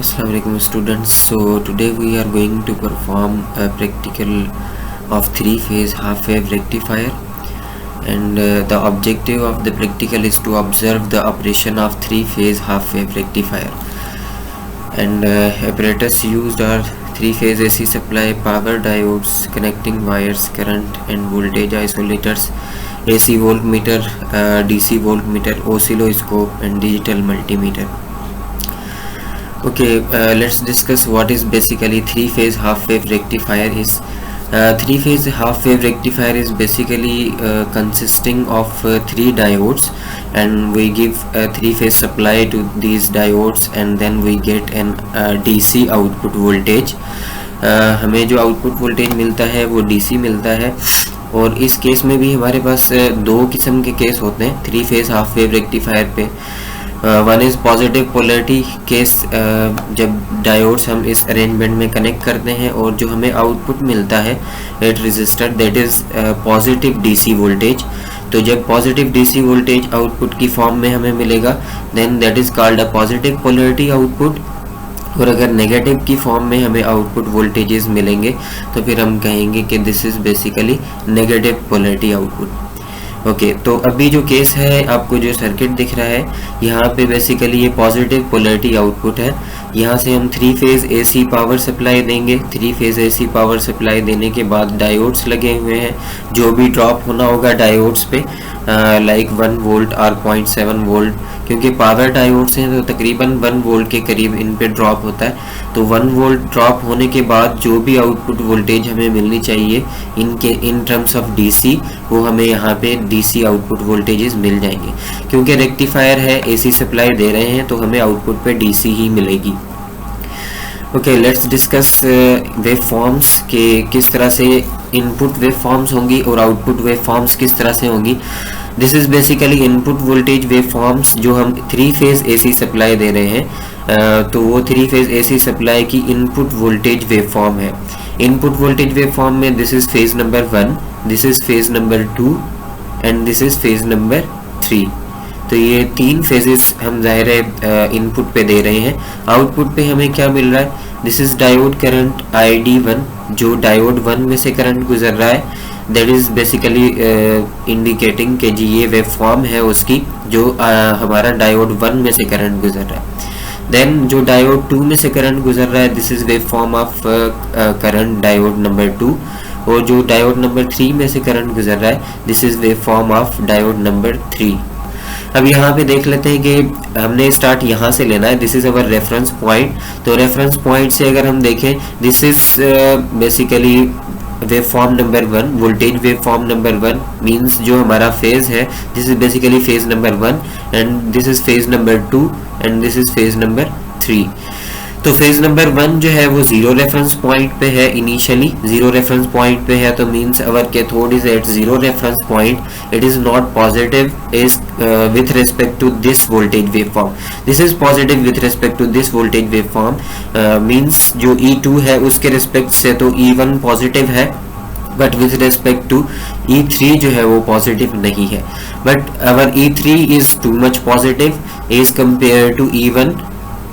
Assalamu alaikum students. So today we are going to perform a practical of three-phase half-wave rectifier, and the objective of the practical is to observe the operation of three-phase half-wave rectifier. And apparatus used are three-phase AC supply, power diodes, connecting wires, current and voltage isolators, AC voltmeter, DC voltmeter, oscilloscope and digital multimeter. Okay, let's discuss what is basically three-phase half-wave rectifier is. Three-phase half-wave rectifier is basically consisting of three diodes, and we give a three-phase supply to these diodes, and then we get an DC output voltage. हमें जो output voltage मिलता है वो DC मिलता है, और इस case में भी हमारे पास दो किस्म के केस होते हैं three phase half wave rectifier पे. One is positive polarity case, जब डायोड्स हम इस अरेंजमेंट में कनेक्ट करते हैं और जो हमें आउटपुट मिलता है at register that is positive DC voltage. तो जब पॉजिटिव डीसी वोल्टेज आउटपुट की फॉर्म में हमें मिलेगा then that is called a positive polarity output. और अगर नेगेटिव की फॉर्म में हमें आउटपुट वोल्टेजेस मिलेंगे तो फिर हम कहेंगे कि this is basically negative polarity output. Okay, तो अभी जो केस है आपको जो सर्किट दिख रहा है यहाँ पे बेसिकली ये पॉजिटिव पोलैरिटी आउटपुट है. यहाँ से हम three phase AC power supply देंगे. Three phase AC power supply देने के बाद डायोड्स लगे हुए हैं. जो भी ड्रॉप होना होगा डायोड्स पे लाइक 1 वोल्ट और 0.7 वोल्ट, क्योंकि पावर डायोड्स हैं तो तकरीबन 1 वोल्ट के करीब इन पे ड्रॉप होता है. तो 1 वोल्ट ड्रॉप होने के बाद जो भी आउटपुट वोल्टेज हमें मिलनी चाहिए इन टर्म्स ऑफ डीसी, वो हमें यहाँ पे डीसी आउटपुट वोल्टेजेस मिल जाएंगे. क्योंकि रेक्टिफायर है, एसी सप्लाई दे रहे हैं, तो हमें आउटपुट पे डीसी ही मिलेगी. Okay, let's discuss wave forms के किस तरह से इनपुट वेव फॉर्म्स होंगी और आउटपुट वेव फॉर्म्स किस तरह से होंगी. This is basically input voltage wave forms जो हम थ्री फेज एसी सप्लाई दे रहे हैं. तो वो थ्री फेज एसी सप्लाई की इनपुट वोल्टेज वेव फॉर्म है. इनपुट वोल्टेज वेव फॉर्म में this is phase number 1, this is phase number 2 and this is phase number 3. तो ये तीन फेजेस हम ज़ाहिर है इनपुट पे दे रहे हैं. आउटपुट पे हमें क्या मिल रहा है, this is diode current ID1, जो डायोड 1 में से करंट गुजर रहा है. दैट इज़ बेसिकली इंडिकेटिंग कि जी ये वेव फॉर्म है उसकी जो हमारा डायोड 1 में से करंट गुजर रहा है. देन जो डायोड 2 में से करंट गुजर रहा है this is wave form of current diode number 2, और जो डायोड नंबर 3 में से करंट गुजर रहा है this is wave form of diode number 3. अब यहाँ पे देख लेते हैं कि हमने स्टार्ट यहाँ से लेना है. This is our reference point. तो रेफरेंस पॉइंट से अगर हम देखें this is basically wave form number 1, voltage wave form number 1 means जो हमारा फेज है this is basically phase number 1 and this is phase number 2 and this is phase number 3. तो phase number 1 जो है वो जीरो रेफरेंस पॉइंट पे है. Initially zero reference point पे है, तो means our cathode is at zero reference point. It is not positive is with respect to this voltage wave form. This is positive with respect to this voltage wave form. Means जो E2 है उसके respect से तो E1 positive है, but with respect to E3 जो है वो positive नहीं है. But our E3 is too much positive as compare to E1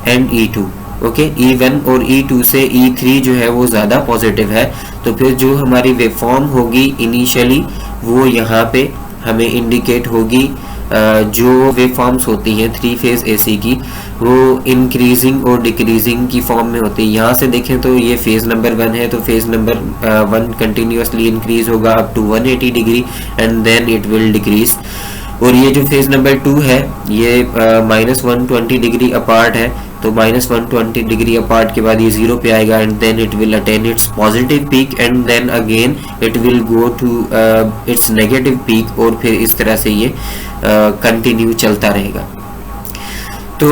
and E2. Okay, E1 और E2 से E3 जो है वो ज़्यादा पॉजिटिव है. तो फिर जो हमारी वेवफॉर्म होगी इनिशियली वो यहाँ पे हमें इंडिकेट होगी. जो वेवफॉर्म्स होती हैं थ्री फेज एसी की वो इंक्रीजिंग और डिक्रीजिंग की फॉर्म में होती है. यहाँ से देखें तो ये फेज नंबर 1 है, तो फेज नंबर 1 कंटिन्यूसली इंक्रीज होगा up to 180 degree and then it will decrease. और ये जो फेज नंबर 2 है ये -120 डिग्री अपार्ट है. तो -120 डिग्री अपार्ट के बाद ये जीरो पे आएगा and then it will attain its positive peak and then again it will go to its negative peak, और फिर इस तरह से ये कंटिन्यू चलता रहेगा. तो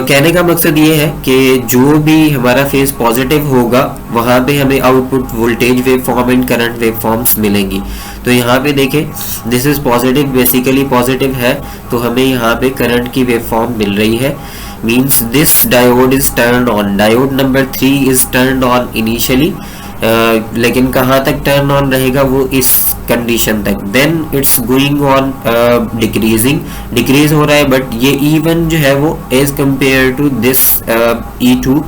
कहने का मकसद ये है कि जो भी हमारा फेज पॉजिटिव होगा वहाँ पे हमें output voltage wave form and current wave forms मिलेंगी. तो यहाँ पे देखें this is positive, basically positive है, तो हमें यहाँ पे करंट की वेव फॉर्म मिल रही है. Means this diode is turn on. Diode number 3 is turn on initially, लेकिन कहाँ तक टर्न ऑन रहेगा वो इस कंडीशन तक, then it's going on decrease हो रहा है, बट ये इवन जो है वो as compare to this E2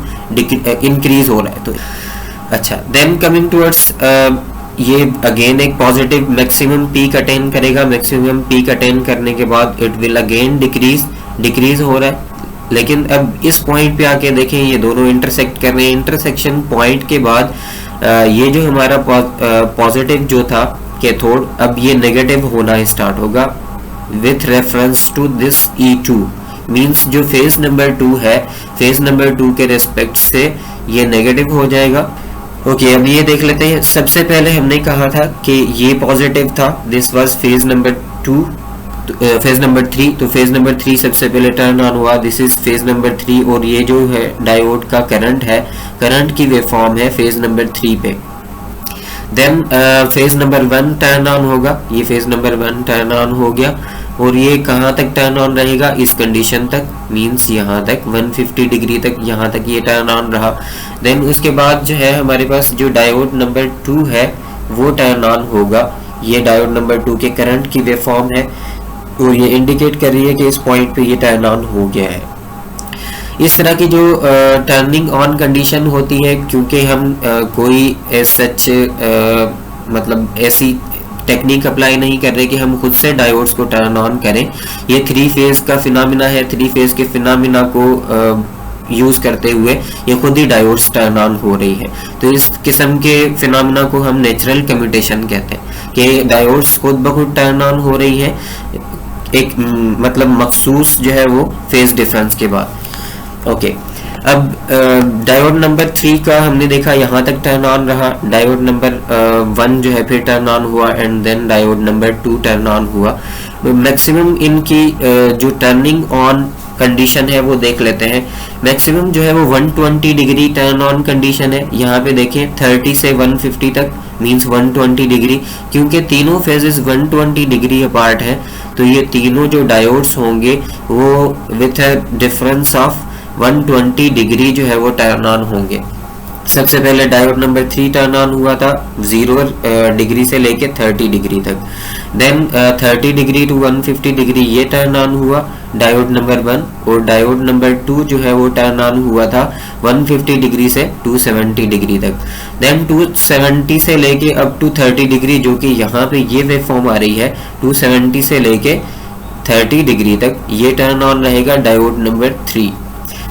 increase हो रहा है। तो अच्छा, देन कमिंग टुवर्ड्स ये अगेन एक पॉजिटिव मैक्सिमम पीक अटेन करेगा, मैक्सिमम पीक अटेन करने के बाद इट विल अगेन डिक्रीज हो रहा है। लेकिन अब इस पॉइंट पे आके देखें ये दोनों इंटरसेक्ट कर रहे हैं, इंटरसेक्शन पॉइंट के बाद ये जो हमारा पॉजिटिव जो था कैथोड, अब ये नेगेटिव होना स्टार्ट होगा with reference to this E2, means जो फेज नंबर 2 है, फेज नंबर 2 के रेस्पेक्ट से ये नेगेटिव हो जाएगा। ओके, अब ये देख लेते हैं। सबसे पहले हमने कहा था कि ये पॉजिटिव था, this was phase number 2, phase number 3, तो फेज नंबर 3 सबसे पहले टर्न ऑन हुआ, दिस इज फेज नंबर 3, और ये जो है डायोड का करंट है, करंट की वेवफॉर्म है फेज नंबर 3 पे। Then phase number 1 turn on होगा, ये फेज नंबर 1 टर्न ऑन हो गया, और ये कहाँ तक टर्न ऑन रहेगा, इस कंडीशन तक, मींस यहाँ तक 150 डिग्री तक, यहाँ तक ये टर्न ऑन रहा। देन उसके बाद जो है हमारे पास जो डायोड नंबर 2 है वो टर्न ऑन होगा, ये डायोड नंबर 2 के करंट की वेवफॉर्म है, और ये इंडिकेट कर रही है कि इस पॉइंट पे ये टर्न ऑन हो गया है। इस तरह की जो टर्निंग ऑन कंडीशन होती है, क्योंकि हम कोई सच मतलब ऐसी टेक्निक अप्लाई नहीं कर रहे कि हम खुद से डायोड्स को टर्न ऑन करें, ये 3 फेज का फिनोमिना है, 3 फेज के फिनोमिना को यूज करते हुए ये खुद ही डायोड्स टर्न ऑन हो रही है। तो इस किस्म के फिनोमिना को हम नेचुरल कम्यूटेशन कहते हैं कि डायोड्स खुद ब खुद टर्न ऑन हो रही है, एक मतलब मखसूस जो है वो फेज डिफरेंस के बाद। ओके, अब डायोड नंबर 3 का हमने देखा यहाँ तक टर्न ऑन रहा, डायोड नंबर 1 जो है फिर टर्न ऑन हुआ, and then diode number 2 turn on हुआ। मैक्सिमम इनकी जो टर्निंग ऑन कंडीशन है वो देख लेते हैं। मैक्सिमम जो है वो 120 डिग्री टर्न ऑन कंडीशन है, यहाँ पे देखें 30 से 150 तक, मींस 120 डिग्री, क्योंकि तीनों फेजेस 120 डिग्री अपार्ट है, तो ये तीनों जो डायोड्स होंगे वो with a difference of 120 degree जो है वो टर्न ऑन होंगे। सबसे पहले डायोड नंबर 3 टर्न ऑन हुआ था 0 डिग्री से लेके 30 डिग्री तक, देन 30 डिग्री टू 150 डिग्री ये टर्न ऑन हुआ डायोड नंबर 1, और डायोड नंबर 2 जो है वो टर्न ऑन हुआ था 150 डिग्री से 270 डिग्री तक, देन 270 से लेके अप टू 30 डिग्री, जो कि यहाँ पे ये वेवफॉर्म आ रही है 270 से लेके 30 डिग्री तक, ये टर्न ऑन रहेगा diode number 3।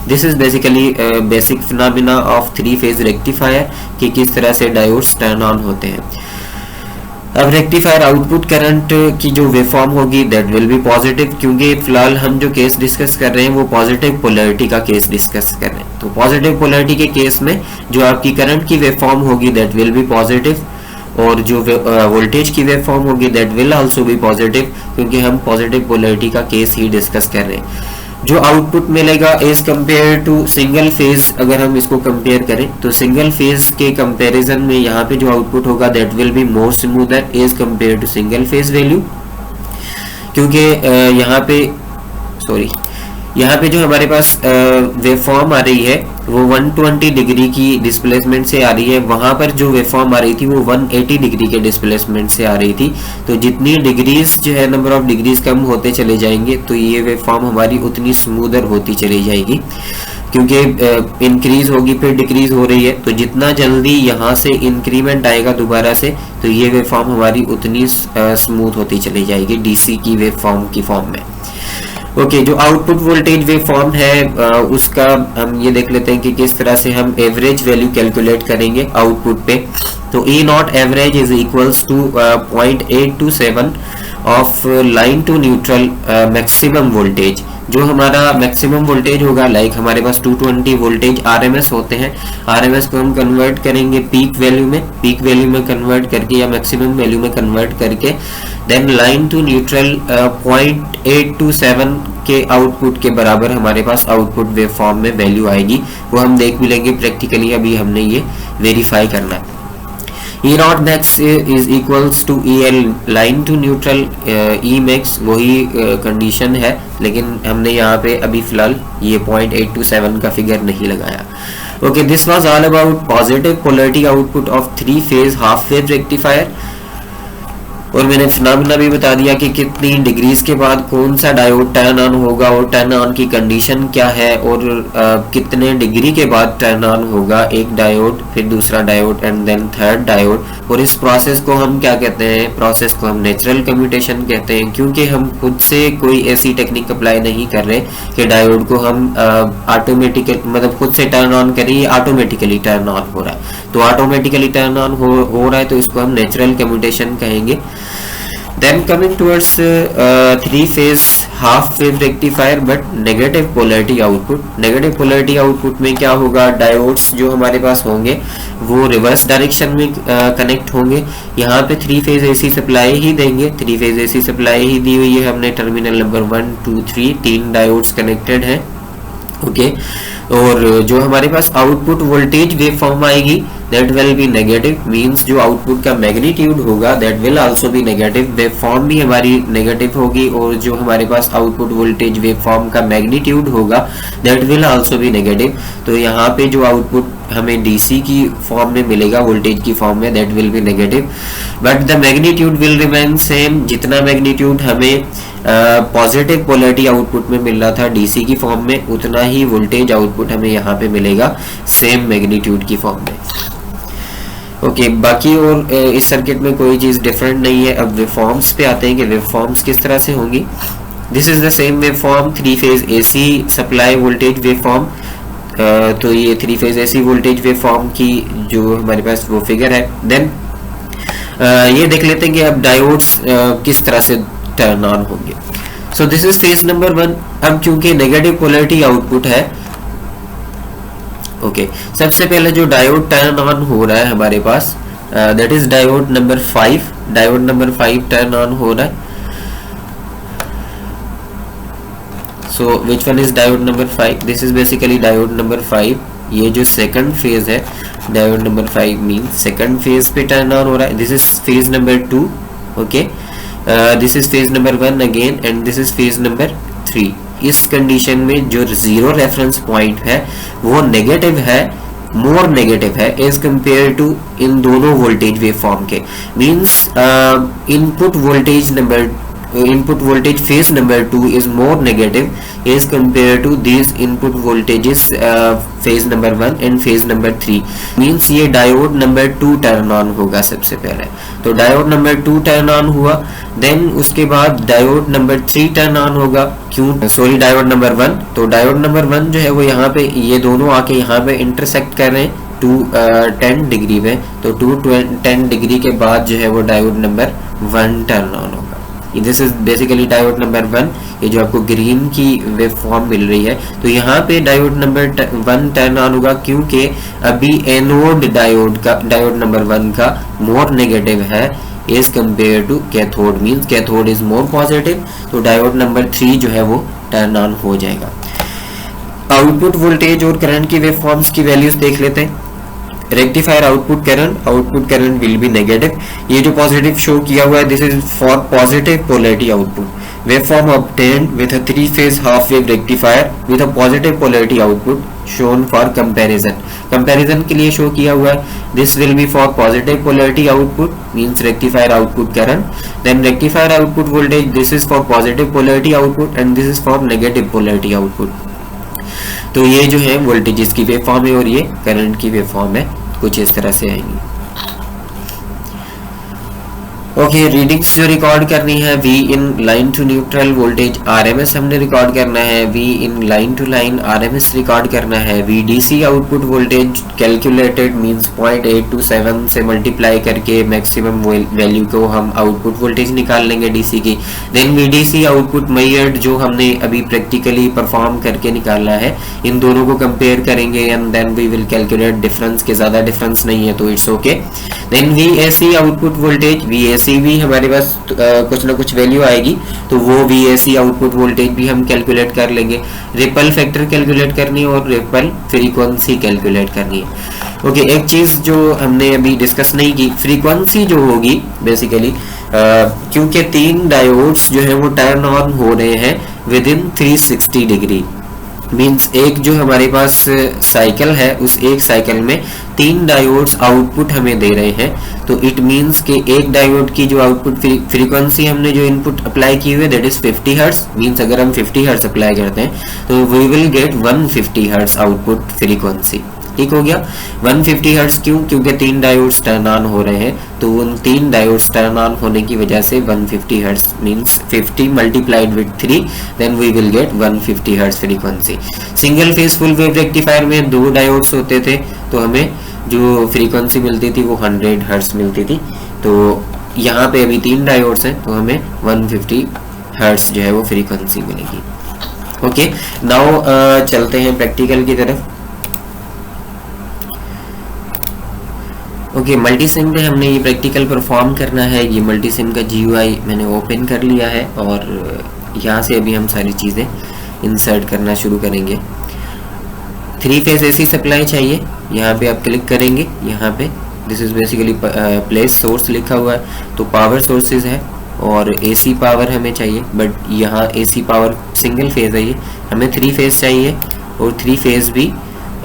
This is basically basic phenomena of 3 phase rectifier कि किस तरह से डायोड्स टर्न ऑन होते हैं। अब रेक्टिफायर आउटपुट करंट की जो वेवफॉर्म होगी दैट विल बी पॉजिटिव, क्योंकि फिलहाल हम जो केस डिस्कस कर रहे हैं वो पॉजिटिव पोलैरिटी का केस डिस्कस कर रहे हैं। तो पॉजिटिव पोलैरिटी के केस में जो आपकी करंट की वेवफॉर्म होगी दैट विल बी पॉजिटिव, और जो वोल्टेज की वेवफॉर्म होगी that will also be positive, क्योंकि हम पॉजिटिव पोलैरिटी का केस ही डिस्कस कर रहे हैं। जो आउटपुट मिलेगा as compare to single phase, अगर हम इसको कंपेयर करें तो सिंगल फेज के कंपैरिजन में यहाँ पे जो आउटपुट होगा that will be more smoother as compare to single phase value, क्योंकि यहाँ पे जो हमारे पास वेवफॉर्म आ रही है वो 120 डिग्री की डिस्प्लेसमेंट से आ रही है, वहां पर जो वेवफॉर्म आ रही थी वो 180 डिग्री के डिस्प्लेसमेंट से आ रही थी। तो जितनी डिग्रीज जो है नंबर ऑफ डिग्रीज कम होते चले जाएंगे तो ये वेवफॉर्म हमारी उतनी स्मूदर होती चली जाएगी, क्योंकि इंक्रीज होगी फिर डिक्रीज हो रही है, तो जितना जल्दी यहाँ से इंक्रीमेंट आएगा दोबारा से तो ये वेवफॉर्म हमारी उतनी स्मूथ होती चली जाएगी डीसी की वेवफॉर्म की फॉर्म में। ओके, जो आउटपुट वोल्टेज वेवफॉर्म है उसका हम ये देख लेते हैं कि किस तरह से हम एवरेज वैल्यू कैलकुलेट करेंगे आउटपुट पे। तो E not average is equals to 0.827 of line to neutral maximum voltage. जो हमारा मैक्सिमम वोल्टेज होगा, लाइक हमारे पास 220 वोल्टेज RMS होते हैं, RMS को हम कन्वर्ट करेंगे पीक वैल्यू में कन्वर्ट करके या मैक्सिमम वैल्यू में कन्वर्ट करके, देन लाइन टू न्यूट्रल 0.827 के आउटपुट के बराबर हमारे पास आउटपुट वेवफॉर्म में वैल्यू आएगी। वो हम देख भी लेंगे प्रैक्टिकली, अभी हमने ये वेरीफाई करना है। E not max is equals to EL line to neutral, E max वही कंडीशन है, लेकिन हमने यहाँ पे अभी फिलहाल ये 0.827 का फिगर नहीं लगाया। Okay, this was all about positive polarity output of 3 phase half wave rectifier. और मैंने फिनोमेना भी बता दिया कि कितनी डिग्रीज के बाद कौन सा डायोड टर्न ऑन होगा और टर्न ऑन की कंडीशन क्या है, और कितने डिग्री के बाद टर्न ऑन होगा एक डायोड, फिर दूसरा diode and then third diode. और इस प्रोसेस को हम क्या कहते हैं, प्रोसेस को हम नेचुरल कम्यूटेशन कहते हैं, क्योंकि हम खुद से कोई ऐसी टेक्निक अप्लाई नहीं कर रहे कि डायोड को हम ऑटोमेटिकली मतलब खुद से टर्न ऑन करें, ये ऑटोमेटिकली टर्न ऑन हो रहा है। तो ऑटोमेटिकली टर्न ऑन हो रहा है तो इसको हम नेचुरल कम्यूटेशन कहेंगे। Then coming towards three phase half wave rectifier but negative polarity output। negative polarity output में क्या होगा, डायोड्स जो हमारे पास होंगे वो रिवर्स डायरेक्शन में कनेक्ट होंगे। यहाँ पे थ्री फेज एसी सप्लाई ही देंगे, थ्री फेज एसी सप्लाई ही दी हुई है हमने, टर्मिनल नंबर 1 2 3 तीन डायोड्स कनेक्टेड हैं। ओके और जो हमारे पास आउटपुट वोल्टेज वेव फॉर्म आएगी that will be negative, means जो आउटपुट का मैग्नीट्यूड होगा that will also B negative, wave form भी हमारी नेगेटिव होगी और जो हमारे पास आउटपुट वोल्टेज वेव फॉर्म का मैग्नीट्यूड होगा that will also B negative. तो यहाँ पे जो आउटपुट हमें डीसी की फॉर्म में मिलेगा, वोल्टेज की फॉर्म में, that will be negative but the magnitude will remain same. जितना मैग्नीट्यूड हमें पॉजिटिव पोलैरिटी आउटपुट में मिल रहा था डीसी की फॉर्म में, उतना ही वोल्टेज आउटपुट हमें यहाँ पे मिलेगा सेम मैग्नीट्यूड की फॉर्म में। ओके बाकी और इस सर्किट में कोई चीज़ डिफरेंट नहीं है। अब वेवफॉर्म्स पे आते हैं कि वेवफॉर्म्स किस तरह से होंगी। This is the same waveform, three phase AC supply voltage waveform. तो ये three phase AC voltage waveform की जो हमारे पास वो फिगर है। देन ये देख लेते हैं कि अब डायोड्स किस तरह से टर्न ऑन होंगे। सो दिस इज फेज नंबर 1। अब चूंकि नेगेटिव पोलैरिटी आउटपुट है, ओके सबसे पहले जो डायोड टर्न ऑन हो रहा है हमारे पास that is diode number 5। Diode number 5 turn on हो रहा है। So which one is diode number 5? This is basically diode number 5। ये जो सेकंड फेज है diode number 5 means second phase पे टर्न ऑन हो रहा है। This is phase number 2। Okay this is phase number 1 again and this is phase number 3। इस condition में जो जीरो रेफरेंस पॉइंट है वो नेगेटिव है, मोर नेगेटिव है एज कंपेयर टू इन दोनों वोल्टेज वेव फॉर्म के। Means input voltage phase number 2 is more negative as compared to these input voltages phase number 1 and phase number 3। means ये diode number 2 turn on होगा सबसे पहले। तो diode number 2 turn on हुआ, then उसके बाद diode number 3 turn on होगा। क्यों? Sorry diode number 1। तो डायोड नंबर 1 जो है वो यहाँ पे ये दोनों आके यहाँ पे इंटरसेक्ट कर रहे हैं 210 डिग्री में। तो 210 डिग्री के बाद जो है वो डायोड नंबर 1 टर्न ऑन होगा। This is basically diode number 1। ये जो आपको ग्रीन की वेव फॉर्म मिल रही है तो यहाँ पे डायोड नंबर 1 टर्न ऑन होगा, क्योंकि अभी एनोड डायोड नंबर 1 का मोर नेगेटिव है as compare to cathode, means cathode is more positive. तो डायोड नंबर 3 जो है वो टर्न ऑन हो जाएगा। आउटपुट वोल्टेज और करंट की वेव फॉर्म्स की वैल्यूज देख लेते हैं। Rectifier output current will be negative. ये जो पॉजिटिव शो किया हुआ है this is for positive polarity output. Waveform obtained with a three phase half wave rectifier with a positive polarity output shown for comparison के लिए show किया हुआ है। This will be for positive polarity output means rectifier output current, then rectifier output voltage this is for positive polarity output and this is for negative polarity output. तो ये जो है voltages की वेव फॉर्म है और ये current की wave form है, कुछ इस तरह से आएंगी। ओके रीडिंग्स जो रिकॉर्ड करनी है V in line to neutral voltage RMS हमने रिकॉर्ड करना है, V in line to line RMS record करना है, VDC output voltage calculated means 0.827 से मल्टीप्लाई करके मैक्सिमम वैल्यू को हम आउटपुट वोल्टेज निकाल लेंगे DC की। देन VDC आउटपुट मेजर्ड जो हमने अभी प्रैक्टिकली परफॉर्म करके निकालना है, इन दोनों को कंपेयर करेंगे and then we will calculate difference के ज़्यादा डिफरेंस नहीं है तो it's okay. Then VAC output voltage, VAC भी हमारे पास कुछ ना कुछ वैल्यू आएगी तो वो VAC आउटपुट वोल्टेज भी हम कैलकुलेट कर लेंगे। रिपल फैक्टर कैलकुलेट करनी है और रिपल फ्रीक्वेंसी कैलकुलेट करनी है। ओके एक चीज जो हमने अभी डिस्कस नहीं की, फ्रीक्वेंसी जो होगी बेसिकली क्योंकि 3 डायोड्स जो है वो टर्न ऑन हो रहे हैं विद इन 360 डिग्री। मीन्स एक जो हमारे पास साइकिल है, उस एक साइकिल में 3 डायोड्स आउटपुट हमें दे रहे हैं। तो इट मीन्स कि एक डायोड की जो आउटपुट फ्रीक्वेंसी हमने जो इनपुट अप्लाई की हुई है दैट इज 50 हर्ट्ज। मीन्स अगर हम 50 हर्ट्ज अप्लाई करते हैं तो we will get 150 hertz output frequency. ठीक हो गया। 150 हर्ट्ज क्यों? क्योंकि 3 डायोड्स टर्न ऑन हो रहे हैं, तो उन 3 डायोड्स टर्न ऑन होने की वजह से 150 hertz means 50 multiplied with 3 then we will get 150 hertz frequency. Single phase full wave rectifier में 2 डायोड्स होते थे, तो हमें जो फ्रीक्वेंसी मिलती थी वो 100 हर्ट्ज मिलती थी। तो यहाँ पे अभी 3 डायोड्स हैं, तो हमें 150 हर्ट्ज जो है वो फ्रीक्वेंसी मिलेगी। ओके, नाउ चलते हैं प्रैक्टिकल की तरफ। ओके, मल्टीसिम पे हमने ये प्रैक्टिकल परफॉर्म करना है। ये मल्टीसिम का GUI मैंने ओपन कर लिया है और यहाँ से अभी हम सारी चीज़ें इंसर्ट करना शुरू करेंगे। 3 फेज AC सप्लाई चाहिए, यहाँ पे आप क्लिक करेंगे। यहाँ पे this is basically place source लिखा हुआ है, तो पावर सोर्सेज है और AC पावर हमें चाहिए, बट यहाँ AC पावर सिंगल फेज है, ये हमें 3 फेज चाहिए और 3 फेज भी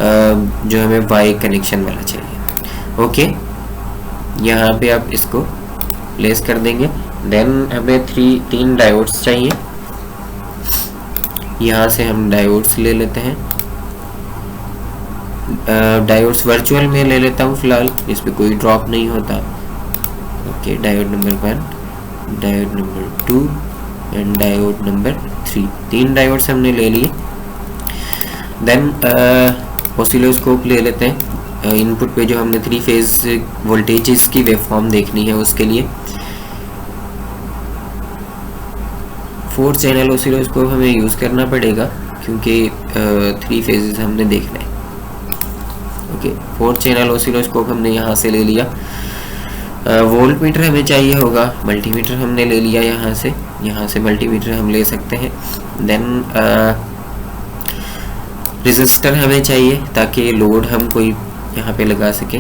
जो हमें Y कनेक्शन वाला चाहिए। ओके, यहाँ पे आप इसको प्लेस कर देंगे। देन हमें 3 डायोड्स चाहिए, यहाँ से हम डायोड्स ले लेते हैं। डायोड्स वर्चुअल में ले लेता हूँ फिलहाल, इस पर कोई ड्रॉप नहीं होता। Okay, diode number 1, diode number 2 and diode number 3, 3 diodes हमने ले लिए। देन ऑसिलोस्कोप ले लेते हैं। इनपुट पे जो हमने 3 फेज वोल्टेजेस की वेवफॉर्म देखनी है उसके लिए 4 चैनल ऑसिलोस्कोप हमें यूज़ करना पड़ेगा, क्योंकि 3 फेजेस हमने देखना है। ओके, 4 चैनल ऑसिलोस्कोप हमने यहाँ से ले लिया। वोल्ट मीटर हमें चाहिए होगा, मल्टीमीटर हमने ले लिया यहाँ से मल्टीमीटर हम ले सकते हैं। देन रेजिस्टर हमें चाहिए ताकि लोड हम कोई यहाँ पे लगा सके।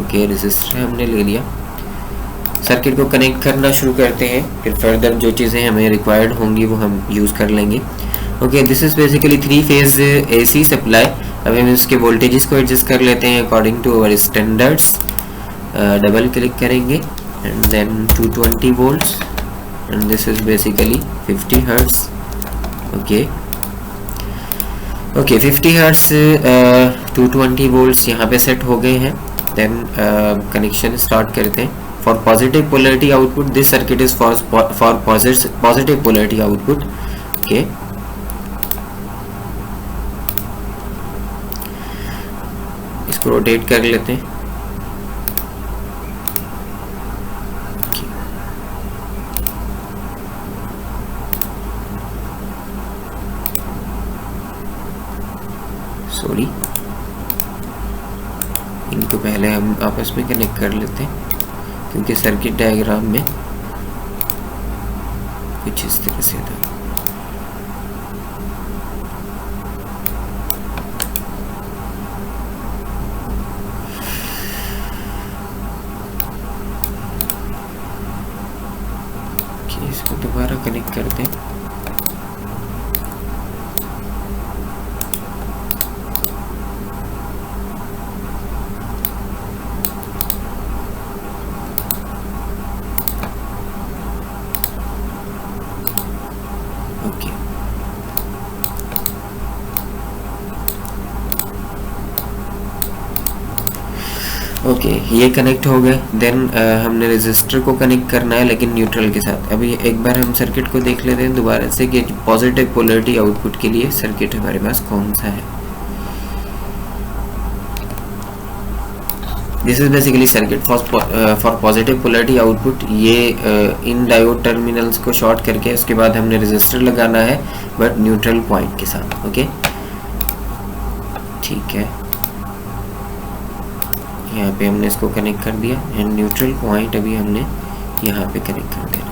ओके, रेजिस्टर हमने ले लिया। सर्किट को कनेक्ट करना शुरू करते हैं, फिर फर्दर जो चीज़ें हमें रिक्वायर्ड होंगी वो हम यूज़ कर लेंगे। Okay, this is basically 3 phase AC सप्लाई। अब हम इसके वोल्टेजेस को एडजस्ट कर लेते हैं according to our standards. Double click करेंगे and then 220 volts and this is basically 50 hertz. Okay, 50 hertz 220 volts यहाँ पे सेट हो गए हैं। देन कनेक्शन स्टार्ट करते हैं। For positive polarity output this circuit is for positive polarity output. Okay, इसको rotate कर लेते हैं। सॉरी, इनको पहले हम आपस में कनेक्ट कर लेते हैं, क्योंकि सर्किट डायग्राम में कुछ इस तरह से था। इसको दोबारा कनेक्ट करते हैं। ओके, ये कनेक्ट हो गए। देन हमने रेजिस्टर को कनेक्ट करना है, लेकिन न्यूट्रल के साथ। अभी एक बार हम सर्किट को देख लेते हैं दोबारा से कि पॉजिटिव पोलैरिटी आउटपुट के लिए सर्किट हमारे पास कौन सा है। This is basically circuit for positive polarity output. ये इन डायोड टर्मिनल्स को शॉर्ट करके उसके बाद हमने रेजिस्टर लगाना है, बट न्यूट्रल पॉइंट के साथ। ओके, ठीक है, यहाँ पे हमने इसको कनेक्ट कर दिया एंड न्यूट्रल पॉइंट अभी हमने यहाँ पे कनेक्ट कर देना।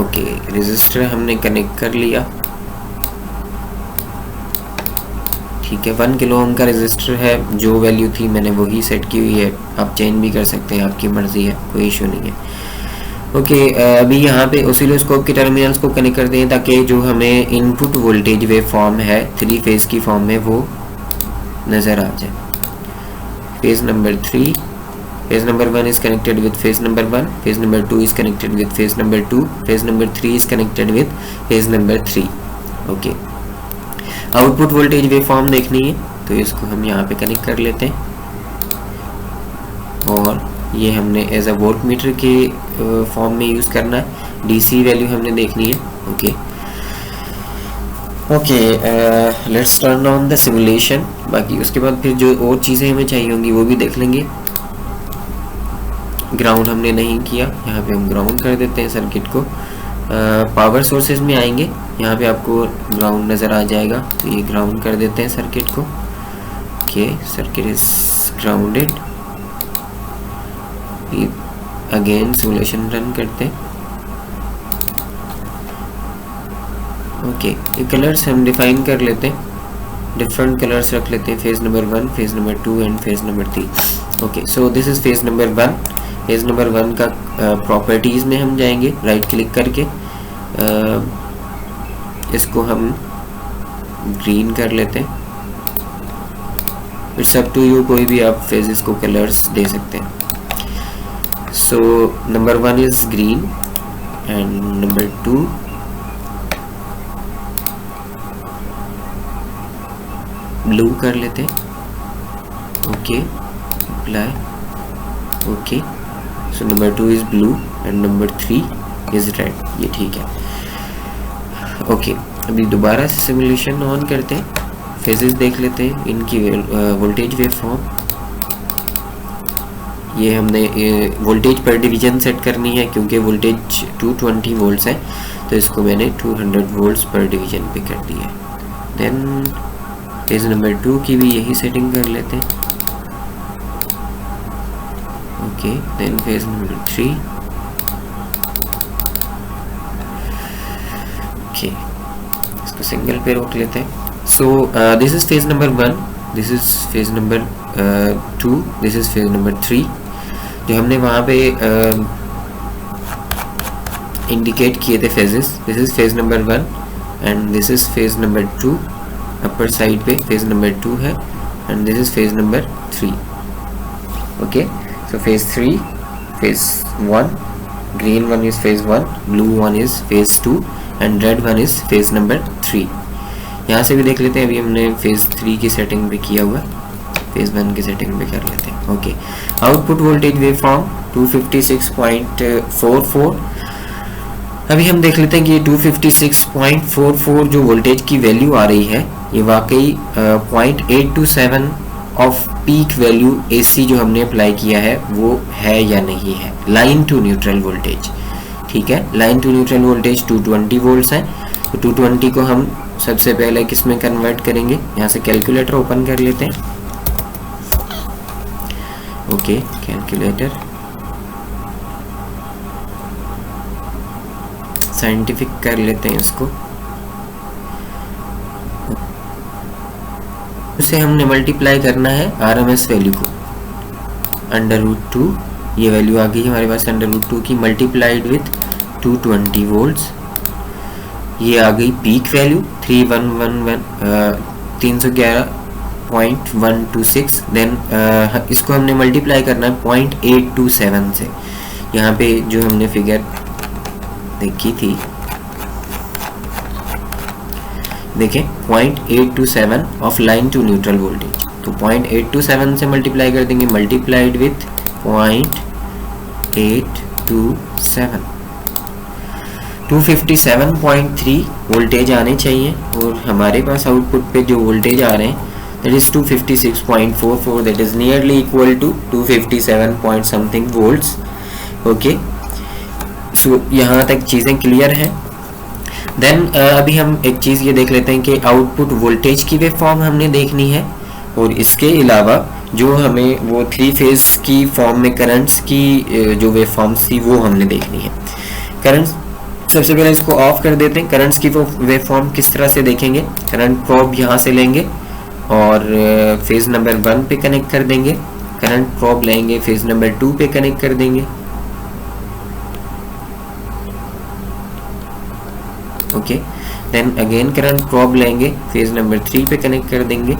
ओके, रेजिस्टर हमने कनेक्ट कर लिया। ठीक है, 1 किलो ओम का रेजिस्टर है, जो वैल्यू थी मैंने वही सेट की हुई है। आप चेंज भी कर सकते हैं, आपकी मर्जी है, कोई इशू नहीं है। ओके, अभी यहाँ पे ऑसिलोस्कोप के टर्मिनल्स को कनेक्ट करते हैं ताकि जो हमें इनपुट वोल्टेज वेव फॉर्म है 3 फेज की फॉर्म में वो नज़र आ जाए। Phase number 3, phase number 1 is connected with phase number 1, phase number 2 is connected with phase number 2, phase number 3 is connected with phase number 3। Okay, output voltage wave form देखनी है तो इसको हम यहाँ पे कनेक्ट कर लेते हैं और ये हमने एज अ वोल्ट मीटर के फॉर्म में यूज़ करना है। डीसी वैल्यू हमने देखनी है। Okay okay, let's turn on the simulation. बाकी उसके बाद फिर जो और चीज़ें हमें चाहिए होंगी वो भी देख लेंगे। ग्राउंड हमने नहीं किया, यहाँ पे हम ग्राउंड कर देते हैं सर्किट को। पावर सोर्सेज में आएंगे, यहाँ पे आपको ग्राउंड नज़र आ जाएगा तो ये ग्राउंड कर देते हैं सर्किट को। Okay, circuit is grounded. Again simulation run करते हैं। ओके, ये कलर्स हम डिफाइन कर लेते हैं, डिफरेंट कलर्स रख लेते हैं। Phase number 1, phase number 2 and phase number 3। Okay, so this is phase number 1। Phase number 1 का प्रॉपर्टीज में हम जाएंगे, राइट क्लिक करके इसको हम ग्रीन कर लेते हैं। इट्स अप टू यू, कोई भी आप फेजेस को कलर्स दे सकते हैं। So number 1 is green and number 2 blue कर लेते हैं। Okay, apply. Okay, so number 2 is blue and number 3 is red. ये ठीक है। ओके, अभी दोबारा सिमुलेशन ऑन करते हैं, फेजेस देख लेते हैं इनकी वोल्टेज वेव फॉर्म। ये हमने वोल्टेज पर डिवीजन सेट करनी है क्योंकि वोल्टेज 220 वोल्ट्स है तो इसको मैंने 200 वोल्ट्स पर डिवीजन पे कर दिया है। देन फेज नंबर 2 की भी यही सेटिंग कर लेते हैं। Okay, then phase number 3। Okay, इसको सिंगल पे रोक लेते हैं। So this is phase number 1, this is phase number 2, this is phase number 3। जो हमने वहाँ पे इंडिकेट किए थे phases, this is phase number 1 and this is phase number 2। Upper side पे फेज नंबर 2 है and this is phase number 3। Okay, so phase 3, phase 1, green one is phase 1, blue one is phase 2 and red one is phase number 3। यहाँ से भी देख लेते हैं, अभी हमने फेज 3 की सेटिंग भी किया हुआ है, फेज 1 की सेटिंग भी कर लेते हैं। Okay, output voltage wave form 256.44। अभी हम देख लेते हैं कि ये 256.44 जो वोल्टेज की वैल्यू आ रही है ये वाकई 0.827 ऑफ पीक वैल्यू AC जो हमने अप्लाई किया है वो है या नहीं है। लाइन टू न्यूट्रल वोल्टेज, ठीक है, line to neutral voltage 220 volts है। तो 220 को हम सबसे पहले किस में कन्वर्ट करेंगे, यहाँ से कैलकुलेटर ओपन कर लेते हैं। ओके, कैलकुलेटर, साइंटिफिक कर लेते हैं इसको। उसे हमने मल्टीप्लाई करना है RMS वैल्यू को, √2। ये वैल्यू आ गई हमारे पास √2 की, मल्टीप्लाइड विथ 220 वोल्ट्स। ये आ गई पीक वैल्यू 311.126। देन इसको हमने मल्टीप्लाई करना है 0.827 से। यहाँ पे जो हमने फिगर देखी थी, देखें 0.827 of line to neutral voltage, तो 0.827 से मल्टीप्लाई कर देंगे, मल्टीप्लाइड विथ 0.827, 257.3 वोल्टेज आने चाहिए। और हमारे पास आउटपुट पे जो वोल्टेज आ रहे हैं that is 256.44, that is nearly equal to 257 point something volts. Okay, so यहाँ तक चीज़ें क्लियर हैं। देन अभी हम एक चीज़ ये देख लेते हैं कि आउटपुट वोल्टेज की वेव फॉर्म हमने देखनी है और इसके अलावा जो हमें वो 3 फेज की फॉर्म में करंट्स की जो वेव फॉर्म्स थी वो हमने देखनी है। करंट्स, सबसे पहले इसको ऑफ कर देते हैं। करंट्स की वो वेव फॉर्म किस तरह से देखेंगे, करंट प्रोब यहाँ से लेंगे और फेज नंबर 1 पे कनेक्ट कर देंगे, करंट प्रोब लेंगे फेज नंबर 2 पे कनेक्ट कर देंगे। Okay. Then again current probe लेंगे, फेज नंबर 3 पे कनेक्ट कर देंगे।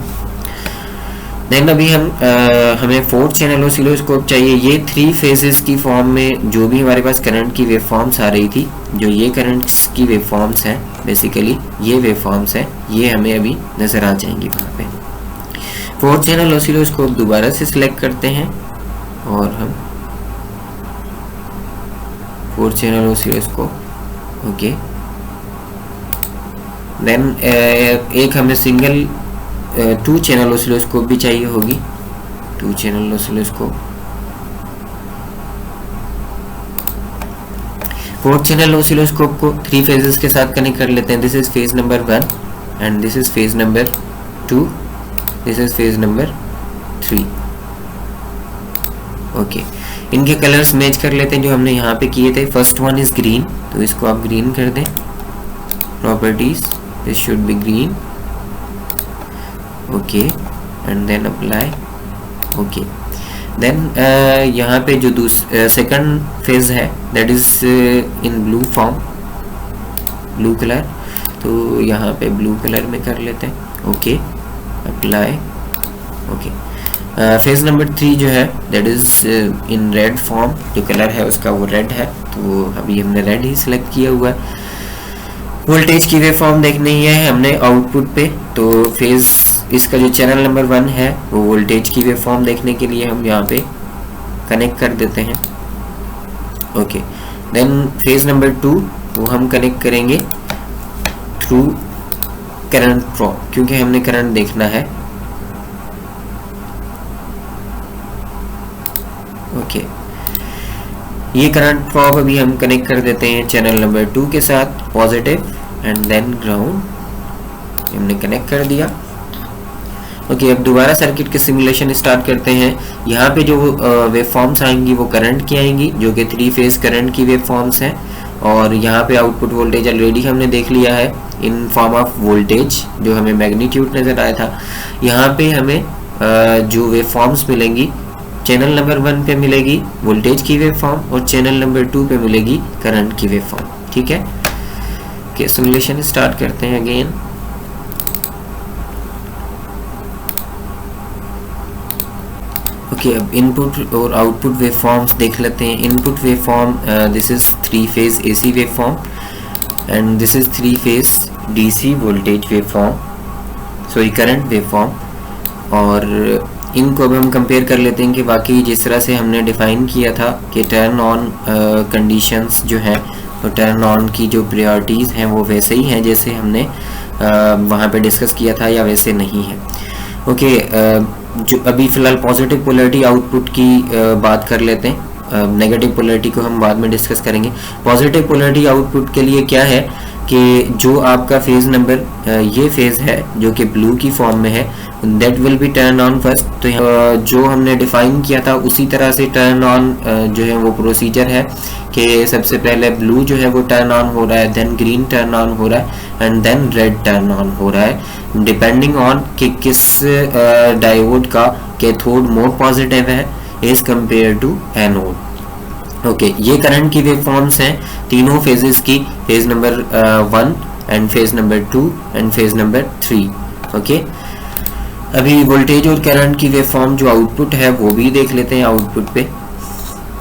देन अभी हमें 4 चैनल ऑसिलोस्कोप चाहिए। ये 3 फेजेस की फॉर्म में जो भी हमारे पास करंट की वेव फॉर्म्स आ रही थी, जो ये करंट्स की वेव फॉर्म्स हैं, बेसिकली ये वेव फॉर्म्स हैं, ये हमें अभी नज़र आ जाएंगी वहाँ पे। 4 चैनल ऑसिलोस्कोप दोबारा से सिलेक्ट करते हैं और हम 4 चैनल ऑसिलोस्कोप, ओके। देन एक हमें सिंगल 2 चैनल ऑसिलोस्कोप भी चाहिए होगी, 2 चैनल ऑसिलोस्कोप। 4 चैनल ऑसिलोस्कोप को 3 फेजेस के साथ कनेक्ट कर लेते हैं। This is phase number 1 and this is phase number 2, this is phase number 3, okay. इनके कलर्स मैच कर लेते हैं जो हमने यहाँ पे किए थे। फर्स्ट वन इज ग्रीन, तो इसको आप ग्रीन कर दें। Properties, this should be green, okay, and then apply, okay. Then यहाँ पे जो सेकंड फेज है that is in blue form, blue colour, तो यहाँ पे ब्लू कलर में कर लेते हैं, okay, apply, okay. Phase number 3 जो है that is in red form, जो कलर है उसका वो रेड है, तो अभी हमने रेड ही सिलेक्ट किया हुआ है। वोल्टेज की वेव फॉर्म देखनी है हमने आउटपुट पे, तो फेज इसका जो चैनल नंबर 1 है वो वोल्टेज की वेव फॉर्म देखने के लिए हम यहाँ पे कनेक्ट कर देते हैं, ओके। देन फेज नंबर 2 वो हम कनेक्ट करेंगे थ्रू करंट प्रोब, क्योंकि हमने करंट देखना है, ओके। ये करंट प्रोब अभी हम कनेक्ट कर देते हैं चैनल नंबर 2 के साथ, पॉजिटिव, एंड देन ग्राउंड हमने कनेक्ट कर दिया, ओके। अब दोबारा सर्किट के सिमुलेशन स्टार्ट करते हैं। यहाँ पे जो वेव फॉर्म्स आएंगी वो करंट की आएंगी, जो कि 3 फेज करंट की वेव फॉर्म्स हैं, और यहाँ पे आउटपुट वोल्टेज ऑलरेडी हमने देख लिया है इन फॉर्म ऑफ वोल्टेज, जो हमें मैग्नीट्यूड नज़र आया था। यहाँ पे हमें जो वेव फॉर्म्स मिलेंगी, चैनल नंबर 1 पे मिलेगी वोल्टेज की वेव फॉर्म और चैनल नंबर 2 पे मिलेगी करंट की वेव फॉर्म, ठीक है। के सिमुलेशन स्टार्ट करते हैं अगेन, ओके। अब इनपुट और आउटपुट वेव फॉर्म्स देख लेते हैं। Input wave form, this is 3 phase AC wave form and this is 3 phase DC voltage wave form, sorry current wave form, और इनको अब हम कंपेयर कर लेते हैं कि वाकई जिस तरह से हमने डिफाइन किया था कि टर्न ऑन कंडीशंस जो हैं, तो टर्न ऑन की जो प्रायोरिटीज़ हैं वो वैसे ही हैं जैसे हमने वहाँ पे डिस्कस किया था, या वैसे नहीं है, ओके। जो अभी फ़िलहाल पॉजिटिव पोलैरिटी आउटपुट की बात कर लेते हैं, नेगेटिव पोलैरिटी को हम बाद में डिस्कस करेंगे। पॉजिटिव पोलैरिटी आउटपुट के लिए क्या है कि जो आपका फेज नंबर ये फेज है जो कि ब्लू की फॉर्म में है, that will be turn on first, तो जो हमने डिफाइन किया था उसी तरह से टर्न ऑन जो है वो प्रोसीजर है कि सबसे पहले ब्लू जो है वो टर्न ऑन हो रहा है, देन ग्रीन टर्न ऑन हो रहा है, and then red turn on हो रहा है, डिपेंडिंग ऑन कि किस डायोड का कैथोड मोर पॉजिटिव है as compare to anode, okay. ये करंट की वेव फॉर्म्स हैं तीनों फेजेस की, phase number 1 and phase number 2 and phase number 3, okay. अभी वोल्टेज और करंट की वेव फॉर्म जो आउटपुट है वो भी देख लेते हैं। आउटपुट पे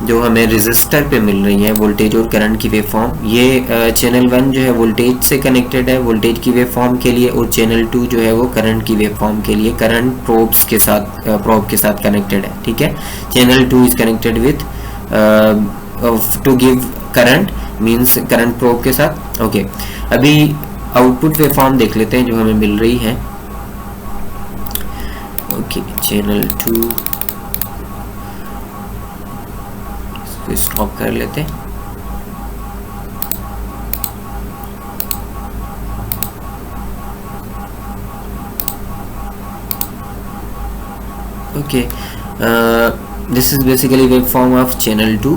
जो हमें रेजिस्टर पे मिल रही है वोल्टेज और करंट की वेव फॉर्म, ये चैनल 1 जो है वोल्टेज से कनेक्टेड है वोल्टेज की वेव फॉर्म के लिए, और चैनल 2 जो है वो करंट की वेव फॉर्म के लिए करंट प्रोब्स के साथ प्रोब के साथ कनेक्टेड है, ठीक है। Channel 2 is connected with to give current, means current probe के साथ, ओके। अभी आउटपुट वेव फॉर्म देख लेते हैं जो हमें मिल रही है, ओके। चैनल 2 इसको स्टॉप कर लेते हैं, okay. This is basically wave form of channel 2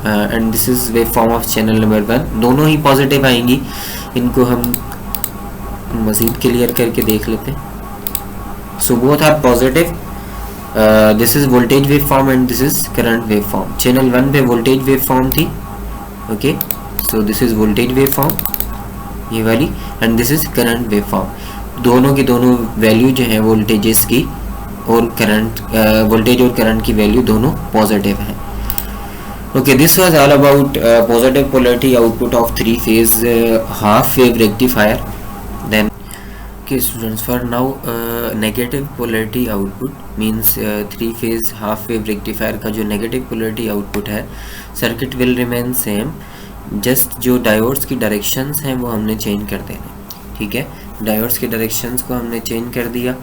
and this is wave form of channel number 1, दोनों ही पॉजिटिव आएंगी। इनको हम मजीद क्लियर करके देख लेते हैं। So both are positive. This is voltage waveform and this is current waveform. Channel 1 पे voltage waveform थी, okay. So this is voltage waveform ये वाली, and this is current wave form. दोनों की दोनों वैल्यू जो है वोल्टेजेस की और करंट, वोल्टेज और करंट की वैल्यू दोनों पॉजिटिव है। Okay, this was all about positive polarity output of three-phase half wave rectifier. Then, okay, students, for now, negative polarity output means three-phase half wave rectifier का जो negative polarity output है, circuit will remain same. Just जो diodes की directions हैं वो हमने change कर देने, ठीक है। diodes की directions को हमने change कर दिया।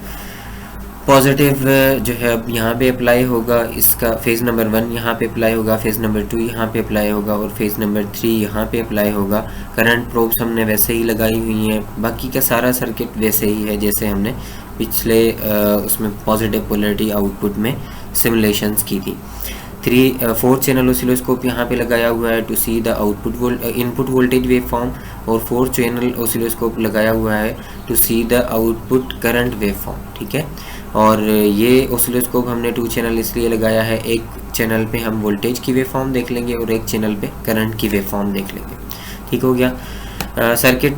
पॉजिटिव जो है अब यहाँ पे अप्लाई होगा, इसका फेज़ नंबर 1 यहाँ पे अप्लाई होगा, फेज़ नंबर 2 यहाँ पे अप्लाई होगा और फेज़ नंबर 3 यहाँ पे अप्लाई होगा। करंट प्रोब्स हमने वैसे ही लगाई हुई हैं, बाकी का सारा सर्किट वैसे ही है जैसे हमने पिछले उसमें पॉजिटिव पोलैरिटी आउटपुट में सिमुलेशंस की थी। 4 चैनल ऑसिलोस्कोप यहाँ पे लगाया हुआ है to see the output input voltage wave form, और 4 चैनल ऑसिलोस्कोप लगाया हुआ है to see the output current wave form, ठीक है। और ये ऑसिलोस्कोप हमने 2 चैनल इसलिए लगाया है, एक चैनल पे हम वोल्टेज की वेव फॉर्म देख लेंगे और एक चैनल पे करंट की वेव फॉर्म देख लेंगे, ठीक हो गया। सर्किट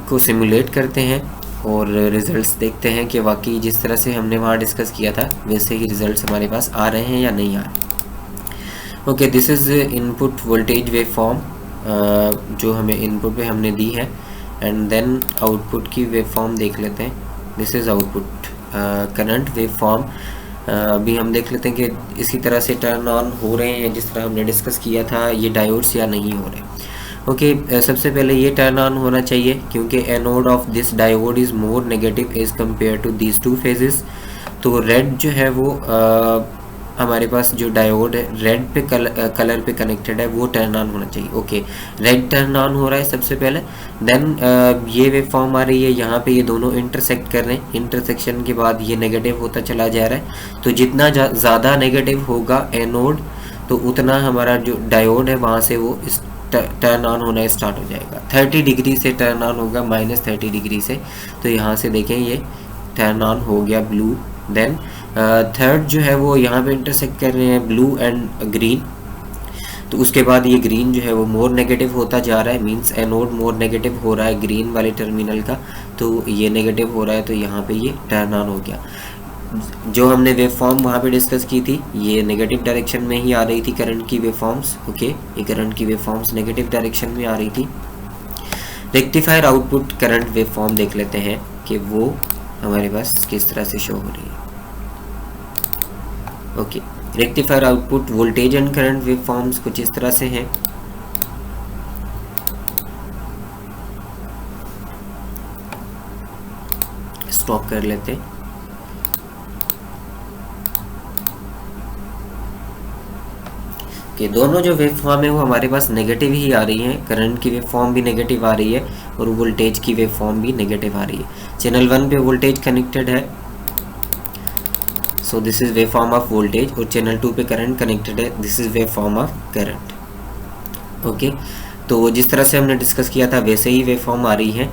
को सिमुलेट करते हैं और रिजल्ट्स देखते हैं कि वाकई जिस तरह से हमने वहाँ डिस्कस किया था वैसे ही रिजल्ट्स हमारे पास आ रहे हैं या नहीं आ रहे। Okay, this is input voltage wave form जो हमें इनपुट पे हमने दी है, एंड देन आउटपुट की वेव फॉर्म देख लेते हैं। This is output current wave form. अभी हम देख लेते हैं कि इसी तरह से टर्न ऑन हो रहे हैं जिस तरह हमने डिस्कस किया था ये डायोड्स या नहीं हो रहे। ओके, सबसे पहले ये टर्न ऑन होना चाहिए क्योंकि anode of this diode is more negative as compare to these 2 phases. तो रेड जो है वो हमारे पास जो डायोड है रेड पे कलर पे कनेक्टेड है वो टर्न ऑन होना चाहिए। ओके, रेड टर्न ऑन हो रहा है सबसे पहले, देन ये वेव फॉर्म आ रही है, यहाँ पे ये दोनों इंटरसेक्ट कर रहे हैं, इंटरसेक्शन के बाद ये नेगेटिव होता चला जा रहा है। तो जितना ज़्यादा नेगेटिव होगा एनोड तो उतना हमारा जो डायोड है वहाँ से वो टर्न ऑन होना स्टार्ट हो जाएगा। 30 डिग्री से टर्न ऑन होगा, -30 डिग्री से। तो यहाँ से देखें ये टर्न ऑन हो गया ब्लू। देन थर्ड जो है वो यहाँ पे इंटरसेक्ट कर रहे हैं ब्लू एंड ग्रीन, तो उसके बाद ये ग्रीन जो है वो मोर नेगेटिव होता जा रहा है, मींस एनोड मोर नेगेटिव हो रहा है ग्रीन वाले टर्मिनल का, तो ये नेगेटिव हो रहा है, तो यहाँ पे ये टर्न ऑन हो गया। जो हमने वेव फॉर्म वहाँ पे डिस्कस की थी ये नेगेटिव डायरेक्शन में ही आ रही थी करंट की वेव फॉर्म्स। ओके, ये करंट की वेव फॉर्म्स नेगेटिव डायरेक्शन में आ रही थी। Rectifier output current wave form देख लेते हैं कि वो हमारे पास किस तरह से शो हो रही है। Okay, rectifier output voltage and current wave forms कुछ इस तरह से हैं। स्टॉप कर लेते हैं। कि दोनों जो वेव फॉर्म है वो हमारे पास नेगेटिव ही आ रही हैं, करंट की वेव फॉर्म भी नेगेटिव आ रही है और वोल्टेज की वेव फॉर्म भी नेगेटिव आ रही है। चैनल 1 पे वोल्टेज कनेक्टेड है, सो this is wave form of voltage, और चैनल 2 पे करंट कनेक्टेड है, this is wave form of current. Okay, तो जिस तरह से हमने डिस्कस किया था वैसे ही वेव फॉर्म आ रही है,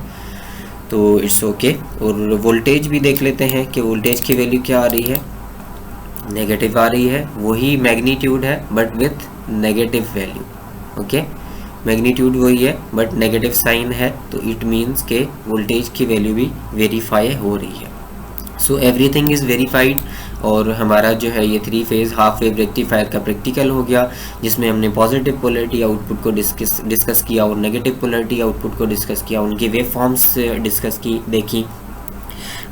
तो इट्स ओके। और वोल्टेज भी देख लेते हैं कि वोल्टेज की वैल्यू क्या आ रही है, नेगेटिव आ रही है, वही मैग्नीट्यूड है but with negative value. Okay, magnitude वही है बट नेगेटिव साइन है, तो इट मीन्स के वोल्टेज की वैल्यू भी वेरीफाई हो रही है। सो एवरीथिंग इज़ वेरीफाइड, और हमारा जो है ये 3 फेज हाफ वेव रेक्टिफायर का प्रैक्टिकल हो गया, जिसमें हमने पॉजिटिव पोलैरिटी आउटपुट को डिस्कस किया और नेगेटिव पोलैरिटी आउटपुट को डिस्कस किया, उनकी वेव फॉर्म्स डिस्कस की देखी,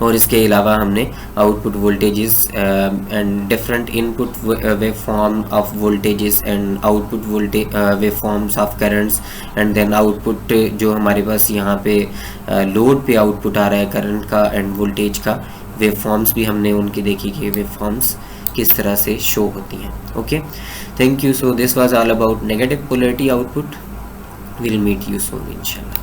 और इसके अलावा हमने output voltages and different input wave form of voltages and output wave forms of currents, and then output जो हमारे पास यहाँ पे लोड पे आउटपुट आ रहा है करंट का एंड वोल्टेज का, वेव फॉर्म्स भी हमने उनकी देखी कि वेव फॉर्म्स किस तरह से शो होती हैं। Okay, thank you. So this was all about negative polarity output. Will meet you soon इंशाल्लाह।